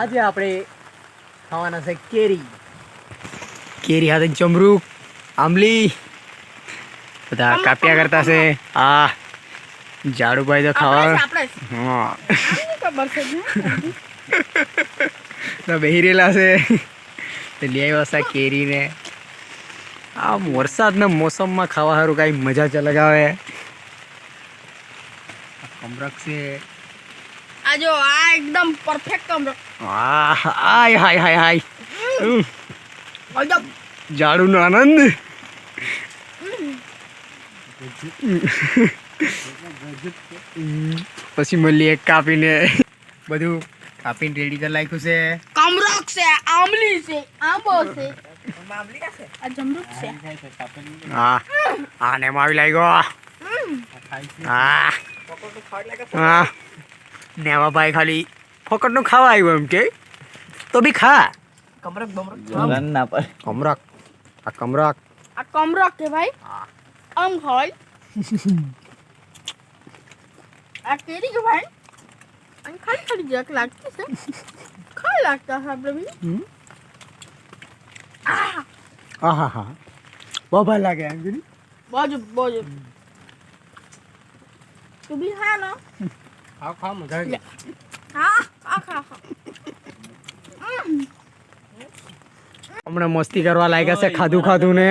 આજે આપણે ખાવાના છે કેરી સાથે ચમરૂક આંબલી બધા કાપ્યા કરતા છે. આ જાડુભાઈ તો ખાવા હા બેહી રહેલા છે તો લઈ આવ્યા છે કેરીને. આમ વરસાદના મોસમમાં ખાવા સારું કાંઈ મજા જ અલગ આવે. કમરક છે આ જો આ એકદમ પરફેક્ટ કમરક. હાય હાય હાય હાય જાડુનો આનંદ. પછી મળીએ કાપીને બધું કાપીને રેડી કરી નાખ્યું છે. કમરક છે, આંબલી છે, આંબો છે, આ જમરૂક છે. હા આને આવી લાગ્યો. હા હા નેવાભાઈ ખાલી ફોકટનું ખાવા આવ્યો એમ કે તો બી ખા. કમરક આ કમરક આ કમરક કે ભાઈ આમ ખાય. આ કેરી કે ભાઈ અને ખાલી ખાલી જક લાગતી છે. ખાઈ લાગતા છે આપણે બી. હા હા બહુ ભાઈ લાગે અંજલી. બાજુ તું બી ખા ના. ખા મજા આવી. હા ખા હમણાં મસ્તી કરવા લાગ્યા છે ખાધું ને.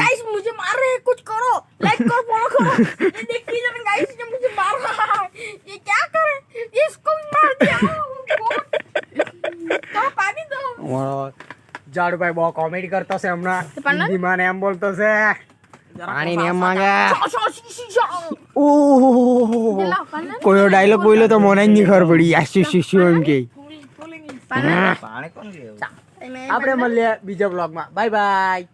गाइस मुझे मार रहे हैं, कुछ करो, लाइक करो, फॉलो करो. ये देखिए जरा गाइस, ये मुझे मार रहा है. ये क्या करे, इसको भी मार दिया. तो पानी दो. જાડુભાઈ બહુ કોમેડી કરતો છે હમણાં. પણ હિન્દીમાં ને એમ બોલતો છે પાણી ને એમ માંગે. કોઈ ડાયલોગ બોલ્યો તો મને જ નહીં ખબર પડી. આશી શીશું એમ કે. આપણે મળીએ બીજા બ્લોગમાં. Bye bye.